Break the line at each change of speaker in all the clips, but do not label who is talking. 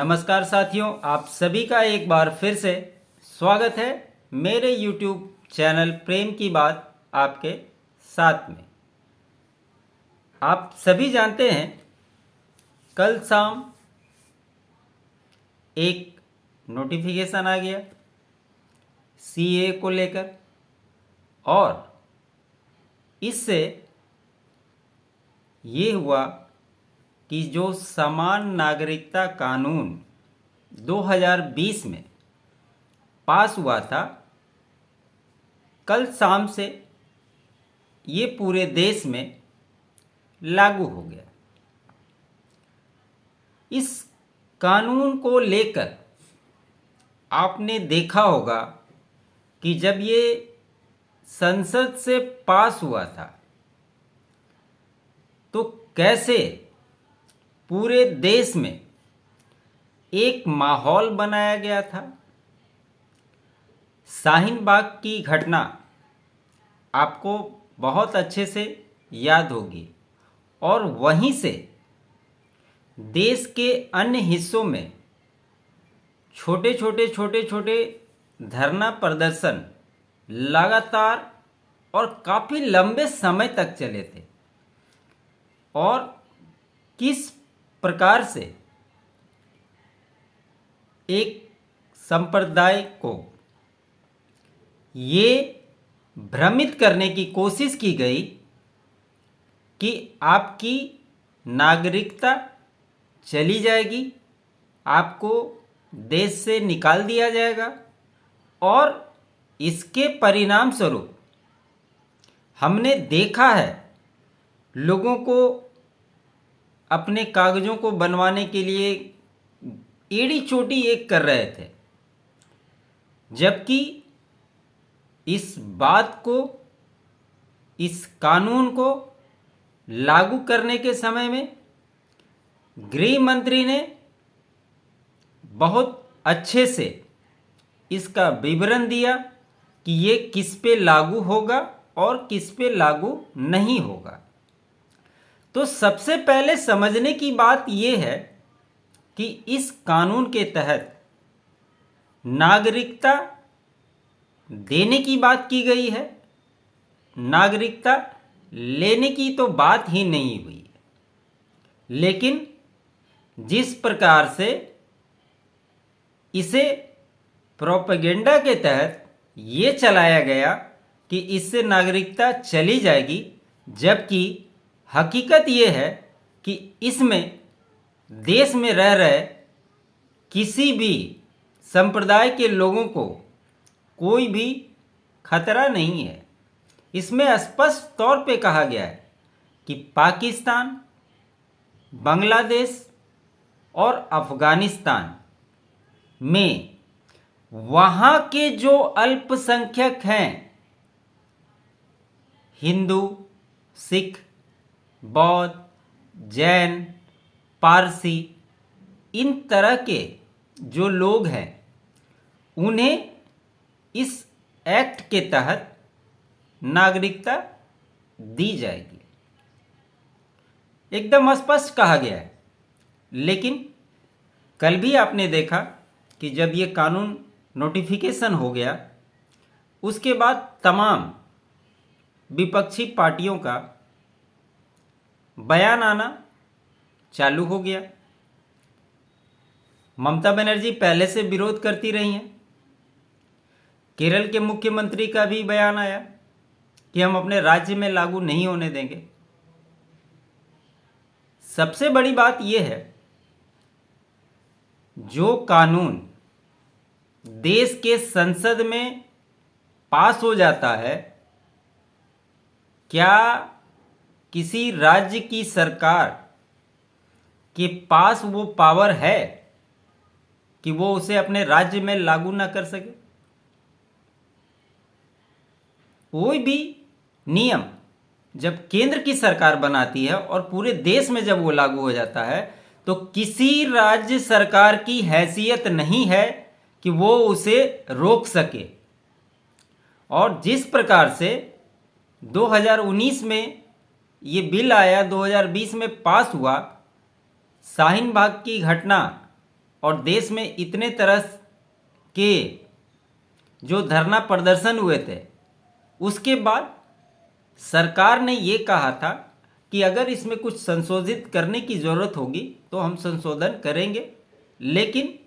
नमस्कार साथियों, आप सभी का एक बार फिर से स्वागत है मेरे YouTube चैनल प्रेम की बात आपके साथ में। आप सभी जानते हैं कल शाम एक नोटिफिकेशन आ गया CA को लेकर, और इससे ये हुआ कि जो समान नागरिकता कानून 2020 में पास हुआ था, कल शाम से ये पूरे देश में लागू हो गया। इस कानून को लेकर आपने देखा होगा कि जब ये संसद से पास हुआ था तो कैसे पूरे देश में एक माहौल बनाया गया था। शाहीन बाग की घटना आपको बहुत अच्छे से याद होगी, और वहीं से देश के अन्य हिस्सों में छोटे छोटे धरना प्रदर्शन लगातार और काफ़ी लंबे समय तक चले थे, और किस प्रकार से एक संप्रदाय को ये भ्रमित करने की कोशिश की गई कि आपकी नागरिकता चली जाएगी, आपको देश से निकाल दिया जाएगा, और इसके परिणाम स्वरूप हमने देखा है लोगों को अपने कागजों को बनवाने के लिए एड़ी चोटी एक कर रहे थे, जबकि इस बात को, इस कानून को लागू करने के समय में गृह मंत्री ने बहुत अच्छे से इसका विवरण दिया कि ये किस पे लागू होगा और किस पे लागू नहीं होगा। तो सबसे पहले समझने की बात यह है कि इस कानून के तहत नागरिकता देने की बात की गई है, नागरिकता लेने की तो बात ही नहीं हुई है। लेकिन जिस प्रकार से इसे प्रोपेगेंडा के तहत ये चलाया गया कि इससे नागरिकता चली जाएगी, जबकि हकीकत ये है कि इसमें देश में रह रहे किसी भी संप्रदाय के लोगों को कोई भी खतरा नहीं है। इसमें स्पष्ट तौर पे कहा गया है कि पाकिस्तान, बांग्लादेश और अफगानिस्तान में वहाँ के जो अल्पसंख्यक हैं, हिंदू, सिख, बौद्ध, जैन, पारसी, इन तरह के जो लोग हैं, उन्हें इस एक्ट के तहत नागरिकता दी जाएगी। एकदम स्पष्ट कहा गया है। लेकिन कल भी आपने देखा कि जब ये कानून नोटिफिकेशन हो गया, उसके बाद तमाम विपक्षी पार्टियों का बयान आना चालू हो गया। ममता बनर्जी पहले से विरोध करती रही हैं। केरल के मुख्यमंत्री का भी बयान आया कि हम अपने राज्य में लागू नहीं होने देंगे। सबसे बड़ी बात यह है, जो कानून देश के संसद में पास हो जाता है, क्या किसी राज्य की सरकार के पास वो पावर है कि वो उसे अपने राज्य में लागू ना कर सके? कोई भी नियम जब केंद्र की सरकार बनाती है और पूरे देश में जब वो लागू हो जाता है, तो किसी राज्य सरकार की हैसियत नहीं है कि वो उसे रोक सके। और जिस प्रकार से 2019 में ये बिल आया, 2020 में पास हुआ, शाहीन बाग की घटना और देश में इतने तरह के जो धरना प्रदर्शन हुए थे, उसके बाद सरकार ने ये कहा था कि अगर इसमें कुछ संशोधित करने की ज़रूरत होगी तो हम संशोधन करेंगे, लेकिन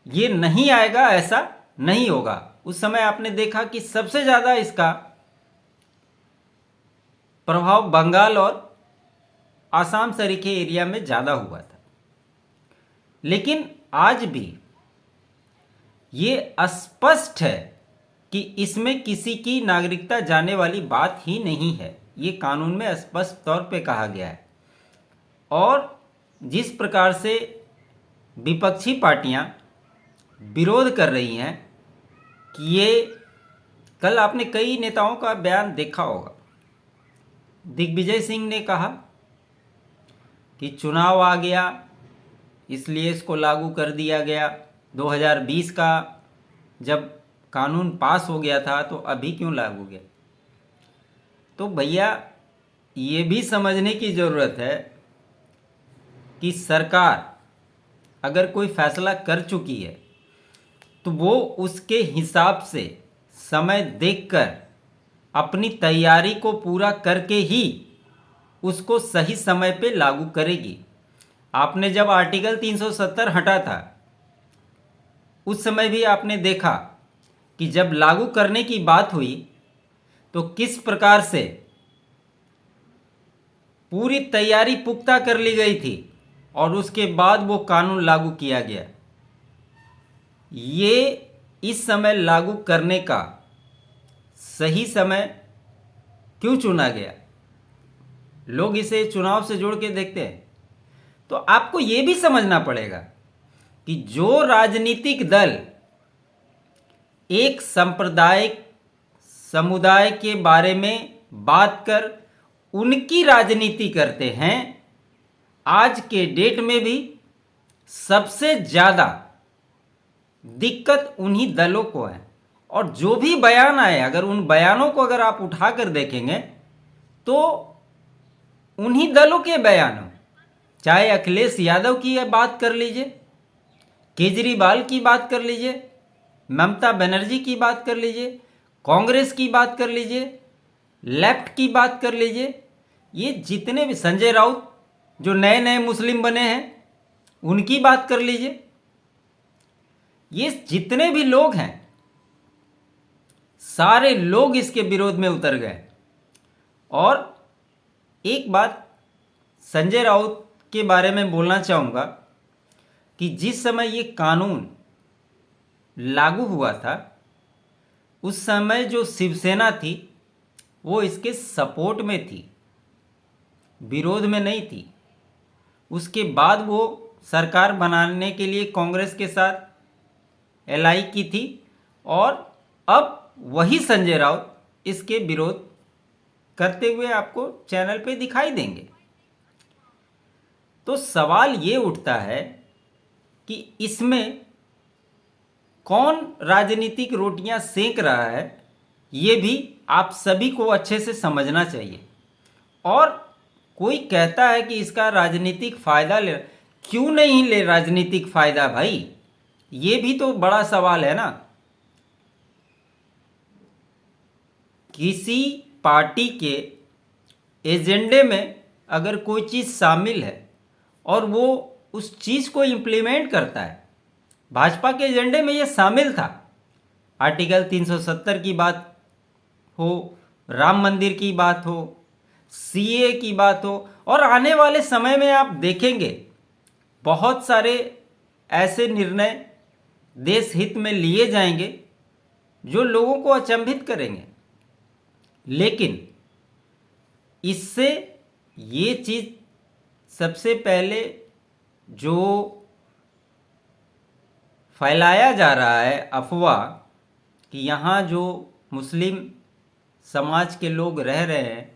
ये नहीं आएगा, ऐसा नहीं होगा। उस समय आपने देखा कि सबसे ज़्यादा इसका प्रभाव बंगाल और आसाम सरीखे एरिया में ज़्यादा हुआ था। लेकिन आज भी ये स्पष्ट है कि इसमें किसी की नागरिकता जाने वाली बात ही नहीं है। ये कानून में स्पष्ट तौर पे कहा गया है। और जिस प्रकार से विपक्षी पार्टियां विरोध कर रही हैं कि ये, कल आपने कई नेताओं का बयान देखा होगा। दिग्विजय सिंह ने कहा कि चुनाव आ गया इसलिए इसको लागू कर दिया गया। 2020 का जब कानून पास हो गया था तो अभी क्यों लागू गया? तो भैया ये भी समझने की ज़रूरत है कि सरकार अगर कोई फैसला कर चुकी है तो वो उसके हिसाब से समय देखकर अपनी तैयारी को पूरा करके ही उसको सही समय पे लागू करेगी। आपने जब आर्टिकल 370 हटा था उस समय भी आपने देखा कि जब लागू करने की बात हुई तो किस प्रकार से पूरी तैयारी पुख्ता कर ली गई थी और उसके बाद वो कानून लागू किया गया। ये इस समय लागू करने का सही समय क्यों चुना गया? लोग इसे चुनाव से जोड़ के देखते हैं। तो आपको ये भी समझना पड़ेगा कि जो राजनीतिक दल एक सांप्रदायिक समुदाय के बारे में बात कर उनकी राजनीति करते हैं, आज के डेट में भी सबसे ज़्यादा दिक्कत उन्हीं दलों को है। और जो भी बयान आए, अगर उन बयानों को अगर आप उठाकर देखेंगे तो उन्हीं दलों के बयान हो, चाहे अखिलेश यादव की बात कर लीजिए, केजरीवाल की बात कर लीजिए, ममता बनर्जी की बात कर लीजिए, कांग्रेस की बात कर लीजिए, लेफ्ट की बात कर लीजिए, ये जितने भी, संजय राउत जो नए नए मुस्लिम बने हैं उनकी बात कर लीजिए, ये जितने भी लोग हैं सारे लोग इसके विरोध में उतर गए। और एक बात संजय राउत के बारे में बोलना चाहूँगा कि जिस समय ये कानून लागू हुआ था उस समय जो शिवसेना थी वो इसके सपोर्ट में थी, विरोध में नहीं थी। उसके बाद वो सरकार बनाने के लिए कांग्रेस के साथ एलाई की थी और अब वही संजय राउत इसके विरोध करते हुए आपको चैनल पे दिखाई देंगे। तो सवाल ये उठता है कि इसमें कौन राजनीतिक रोटियां सेक रहा है, ये भी आप सभी को अच्छे से समझना चाहिए। और कोई कहता है कि इसका राजनीतिक फायदा ले, क्यों नहीं ले राजनीतिक फायदा भाई? ये भी तो बड़ा सवाल है ना। किसी पार्टी के एजेंडे में अगर कोई चीज़ शामिल है और वो उस चीज़ को इम्प्लीमेंट करता है, भाजपा के एजेंडे में ये शामिल था, आर्टिकल 370 की बात हो, राम मंदिर की बात हो, सीए की बात हो, और आने वाले समय में आप देखेंगे बहुत सारे ऐसे निर्णय देश हित में लिए जाएंगे जो लोगों को अचंभित करेंगे। लेकिन इससे ये चीज़ सबसे पहले जो फैलाया जा रहा है अफवाह कि यहाँ जो मुस्लिम समाज के लोग रह रहे हैं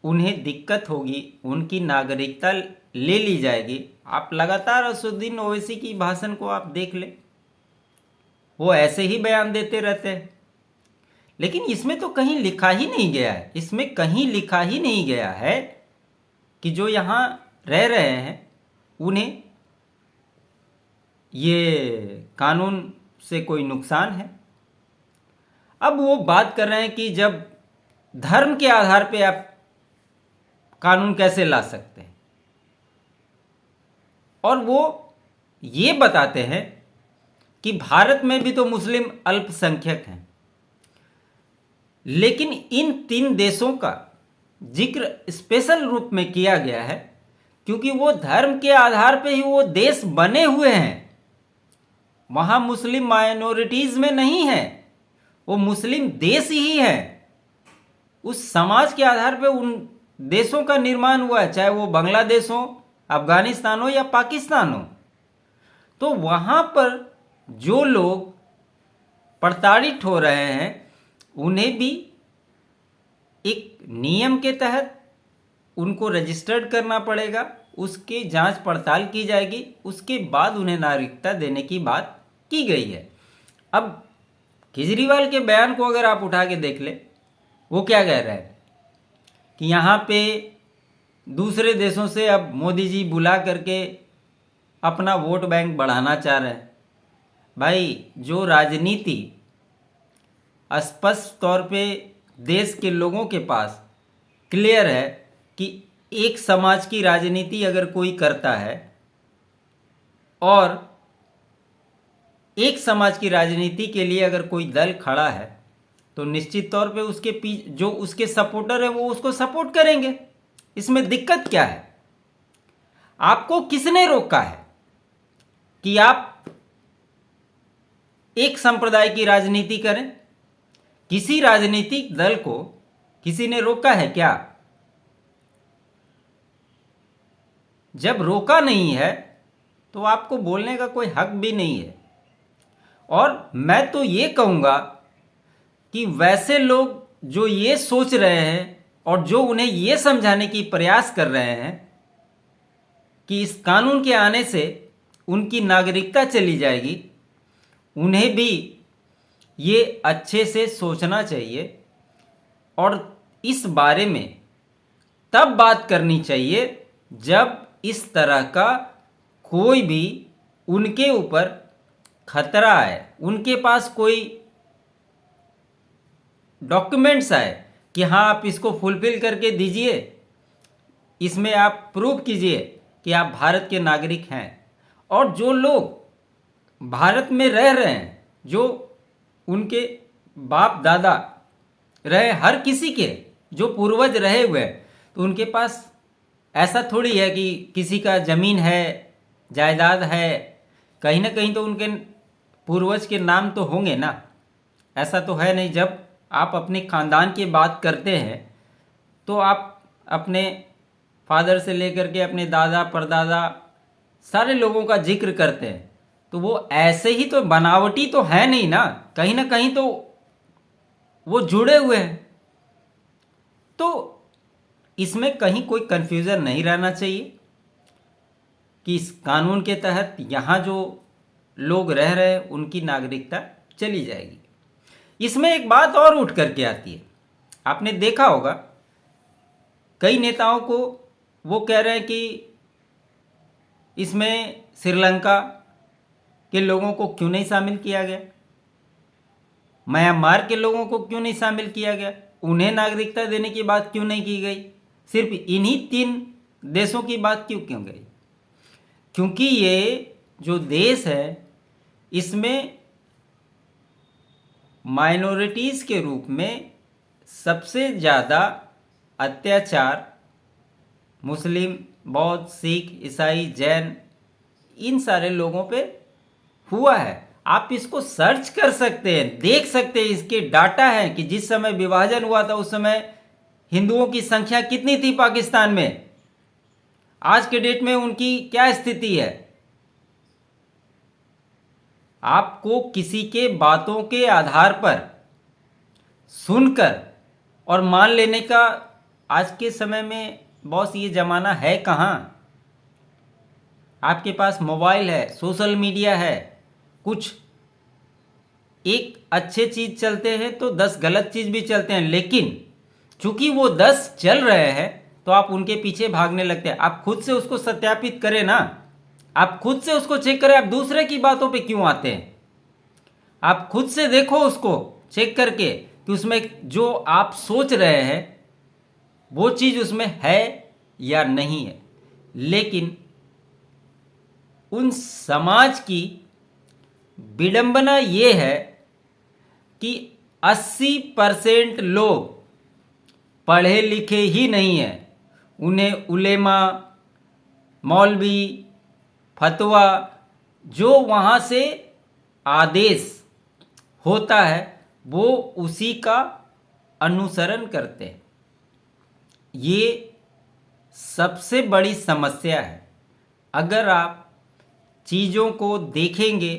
उन्हें दिक्कत होगी, उनकी नागरिकता ले ली जाएगी। आप लगातार असदुद्दीन ओवैसी की भाषण को आप देख लें, वो ऐसे ही बयान देते रहते हैं। लेकिन इसमें तो कहीं लिखा ही नहीं गया है, इसमें कहीं लिखा ही नहीं गया है कि जो यहाँ रह रहे हैं उन्हें ये कानून से कोई नुकसान है। अब वो बात कर रहे हैं कि जब धर्म के आधार पे आप कानून कैसे ला सकते हैं, और वो ये बताते हैं कि भारत में भी तो मुस्लिम अल्पसंख्यक हैं, लेकिन इन 3 देशों का जिक्र स्पेशल रूप में किया गया है क्योंकि वो धर्म के आधार पे ही वो देश बने हुए हैं। वहाँ मुस्लिम माइनॉरिटीज़ में नहीं है, वो मुस्लिम देश ही है। उस समाज के आधार पे उन देशों का निर्माण हुआ है, चाहे वो बांग्लादेश हो, अफगानिस्तान हो या पाकिस्तान हो। तो वहाँ पर जो लोग प्रताड़ित हो रहे हैं उन्हें भी एक नियम के तहत उनको रजिस्टर्ड करना पड़ेगा, उसकी जांच पड़ताल की जाएगी, उसके बाद उन्हें नागरिकता देने की बात की गई है। अब केजरीवाल के बयान को अगर आप उठा के देख ले, वो क्या कह रहा है कि यहाँ पे दूसरे देशों से अब मोदी जी बुला करके अपना वोट बैंक बढ़ाना चाह रहे हैं। भाई, जो राजनीति स्पष्ट तौर पे देश के लोगों के पास क्लियर है कि एक समाज की राजनीति अगर कोई करता है और एक समाज की राजनीति के लिए अगर कोई दल खड़ा है तो निश्चित तौर पे उसके पीछे जो उसके सपोर्टर है वो उसको सपोर्ट करेंगे। इसमें दिक्कत क्या है? आपको किसने रोका है कि आप एक संप्रदाय की राजनीति करें? किसी राजनीतिक दल को किसी ने रोका है क्या? जब रोका नहीं है तो आपको बोलने का कोई हक भी नहीं है। और मैं तो ये कहूँगा कि वैसे लोग जो ये सोच रहे हैं और जो उन्हें ये समझाने की प्रयास कर रहे हैं कि इस कानून के आने से उनकी नागरिकता चली जाएगी, उन्हें भी ये अच्छे से सोचना चाहिए और इस बारे में तब बात करनी चाहिए जब इस तरह का कोई भी उनके ऊपर खतरा है, उनके पास कोई डॉक्यूमेंट्स आए कि हाँ आप इसको फुलफिल करके दीजिए, इसमें आप प्रूव कीजिए कि आप भारत के नागरिक हैं। और जो लोग भारत में रह रहे हैं, जो उनके बाप दादा रहे, हर किसी के जो पूर्वज रहे हुए हैं, तो उनके पास ऐसा थोड़ी है कि किसी का ज़मीन है, जायदाद है, कहीं ना कहीं तो उनके पूर्वज के नाम तो होंगे ना। ऐसा तो है नहीं। जब आप अपने ख़ानदान की बात करते हैं तो आप अपने फादर से लेकर के अपने दादा परदादा सारे लोगों का जिक्र करते हैं, तो वो ऐसे ही तो बनावटी तो है नहीं ना कहीं तो वो जुड़े हुए हैं। तो इसमें कहीं कोई कन्फ्यूज़न नहीं रहना चाहिए कि इस कानून के तहत यहाँ जो लोग रह रहे हैं उनकी नागरिकता चली जाएगी। इसमें एक बात और उठ करके आती है, आपने देखा होगा कई नेताओं को वो कह रहे हैं कि इसमें श्रीलंका के लोगों को क्यों नहीं शामिल किया गया, म्यांमार के लोगों को क्यों नहीं शामिल किया गया, उन्हें नागरिकता देने की बात क्यों नहीं की गई, सिर्फ इन्हीं 3 देशों की बात क्यों गई? क्योंकि ये जो देश है इसमें माइनॉरिटीज़ के रूप में सबसे ज़्यादा अत्याचार मुस्लिम, बौद्ध, सिख, ईसाई, जैन, इन सारे लोगों पे हुआ है। आप इसको सर्च कर सकते हैं, देख सकते हैं, इसके डाटा है कि जिस समय विभाजन हुआ था उस समय हिंदुओं की संख्या कितनी थी पाकिस्तान में, आज के डेट में उनकी क्या स्थिति है। आपको किसी के बातों के आधार पर सुनकर और मान लेने का आज के समय में बॉस ये ज़माना है कहाँ। आपके पास मोबाइल है, सोशल मीडिया है, कुछ एक अच्छे चीज़ चलते हैं तो 10 गलत चीज़ भी चलते हैं, लेकिन चूंकि वो 10 चल रहे हैं तो आप उनके पीछे भागने लगते हैं। आप खुद से उसको सत्यापित करें ना, आप खुद से उसको चेक करें, आप दूसरे की बातों पे क्यों आते हैं? आप खुद से देखो उसको चेक करके कि उसमें जो आप सोच रहे हैं वो चीज़ उसमें है या नहीं है। लेकिन उन समाज की विडंबना ये है कि 80% लोग पढ़े लिखे ही नहीं हैं। उन्हें उलेमा, मौलवी, फतवा, जो वहाँ से आदेश होता है वो उसी का अनुसरण करते हैं। ये सबसे बड़ी समस्या है। अगर आप चीज़ों को देखेंगे,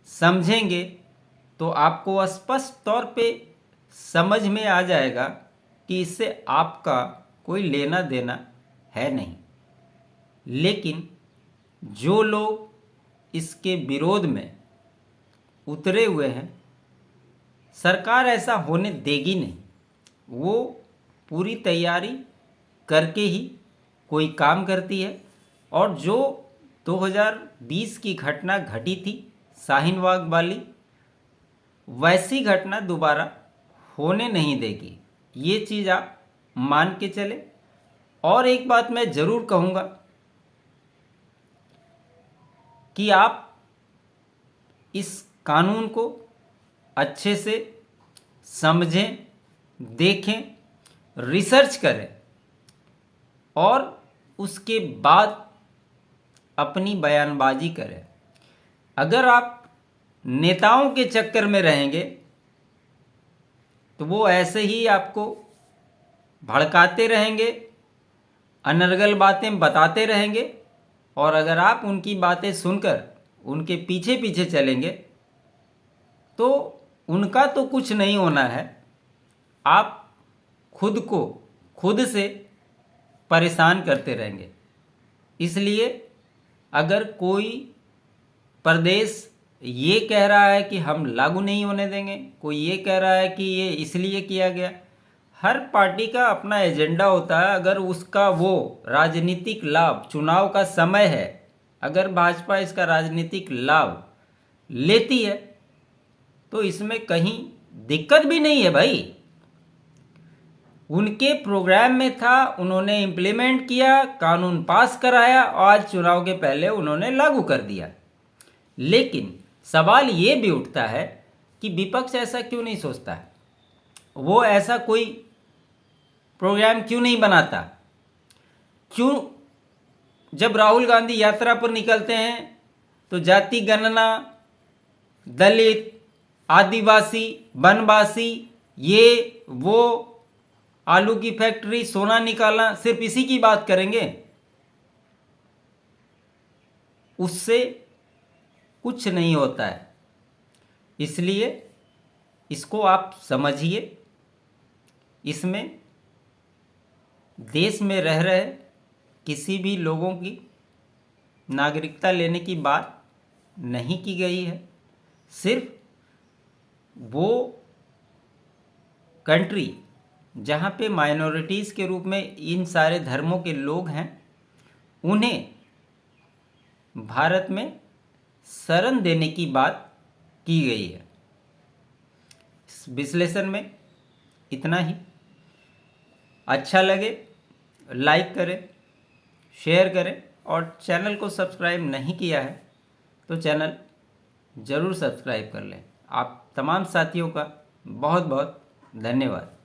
समझेंगे, तो आपको स्पष्ट तौर पे समझ में आ जाएगा कि इससे आपका कोई लेना देना है नहीं। लेकिन जो लोग इसके विरोध में उतरे हुए हैं, सरकार ऐसा होने देगी नहीं। वो पूरी तैयारी करके ही कोई काम करती है। और जो 2020 की घटना घटी थी शाहीन बाग वाली, वैसी घटना दोबारा होने नहीं देगी। ये चीज़ आप मान के चले। और एक बात मैं ज़रूर कहूँगा कि आप इस कानून को अच्छे से समझें, देखें, रिसर्च करें और उसके बाद अपनी बयानबाजी करें। अगर आप नेताओं के चक्कर में रहेंगे तो वो ऐसे ही आपको भड़काते रहेंगे, अनर्गल बातें बताते रहेंगे। और अगर आप उनकी बातें सुनकर उनके पीछे पीछे चलेंगे तो उनका तो कुछ नहीं होना है, आप खुद को खुद से परेशान करते रहेंगे। इसलिए अगर कोई प्रदेश ये कह रहा है कि हम लागू नहीं होने देंगे, कोई ये कह रहा है कि ये इसलिए किया गया, हर पार्टी का अपना एजेंडा होता है। अगर उसका वो राजनीतिक लाभ, चुनाव का समय है, अगर भाजपा इसका राजनीतिक लाभ लेती है तो इसमें कहीं दिक्कत भी नहीं है भाई। उनके प्रोग्राम में था, उन्होंने इम्प्लीमेंट किया, कानून पास कराया और आज चुनाव के पहले उन्होंने लागू कर दिया। लेकिन सवाल ये भी उठता है कि विपक्ष ऐसा क्यों नहीं सोचता है? वो ऐसा कोई प्रोग्राम क्यों नहीं बनाता? क्यों जब राहुल गांधी यात्रा पर निकलते हैं तो जाति गणना, दलित, आदिवासी, वनवासी, ये वो, आलू की फैक्ट्री, सोना निकालना, सिर्फ इसी की बात करेंगे? उससे कुछ नहीं होता है। इसलिए इसको आप समझिए। इसमें देश में रह रहे किसी भी लोगों की नागरिकता लेने की बात नहीं की गई है। सिर्फ वो कंट्री जहाँ पे माइनॉरिटीज़ के रूप में इन सारे धर्मों के लोग हैं, उन्हें भारत में शरण देने की बात की गई है। इस विश्लेषण में इतना ही। अच्छा लगे लाइक करें, शेयर करें और चैनल को सब्सक्राइब नहीं किया है तो चैनल ज़रूर सब्सक्राइब कर लें। आप तमाम साथियों का बहुत बहुत धन्यवाद।